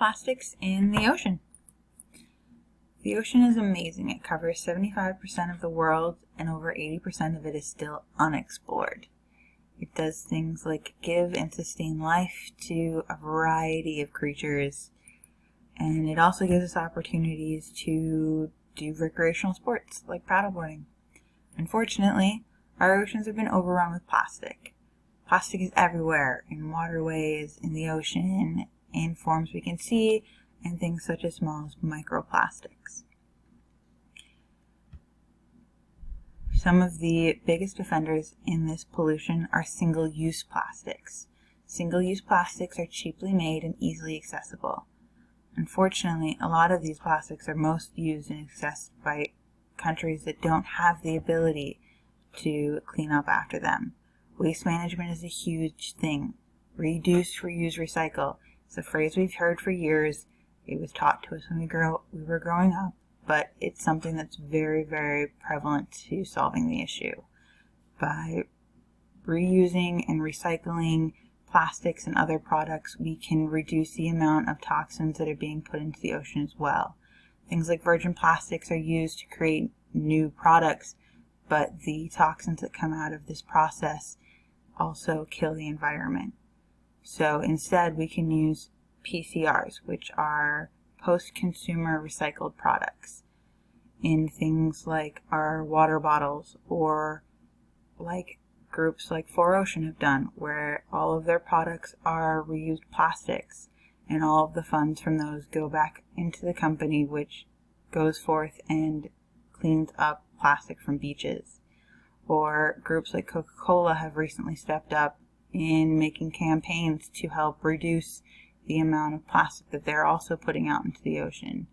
microplastics in the ocean. The ocean is amazing. It covers 75% of the world, and over 80% of it is still unexplored. It does things like give and sustain life to a variety of creatures, and it also gives us opportunities to do recreational sports like paddleboarding. Unfortunately, our oceans have been overrun with plastic. Plastic is everywhere, in waterways, in the ocean, in forms we can see, and things such as small microplastics. Some of the biggest offenders in this pollution are single-use plastics. Single-use plastics are cheaply made and easily accessible. Unfortunately, a lot of these plastics are most used and accessed by countries that don't have the ability to clean up after them. Waste management is a huge thing. Reduce, reuse, recycle. It's a phrase we've heard for years. It was taught to us when we were growing up, but it's something that's very, very prevalent to solving the issue. By reusing and recycling plastics and other products, we can reduce the amount of toxins that are being put into the ocean as well. Things like virgin plastics are used to create new products, but the toxins that come out of this process also kill the environment. So instead, we can use PCRs, which are post-consumer recycled products, in things like our water bottles, or like groups like 4Ocean have done, where all of their products are reused plastics, and all of the funds from those go back into the company, which goes forth and cleans up plastic from beaches. Or groups like Coca-Cola have recently stepped up in making campaigns to help reduce the amount of plastic that they're also putting out into the ocean.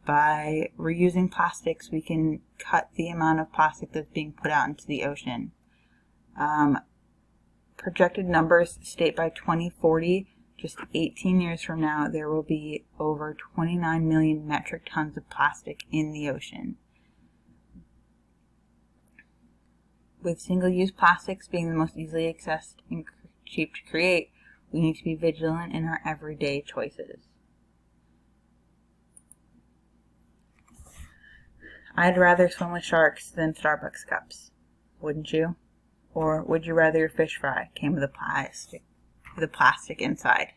By reusing plastics, we can cut the amount of plastic that's being put out into the ocean. Projected numbers state by 2040, just 18 years from now, there will be over 29 million metric tons of plastic in the ocean. With single-use plastics being the most easily accessed and cheap to create, we need to be vigilant in our everyday choices. I'd rather swim with sharks than Starbucks cups, wouldn't you? Or would you rather your fish fry came with a plastic inside?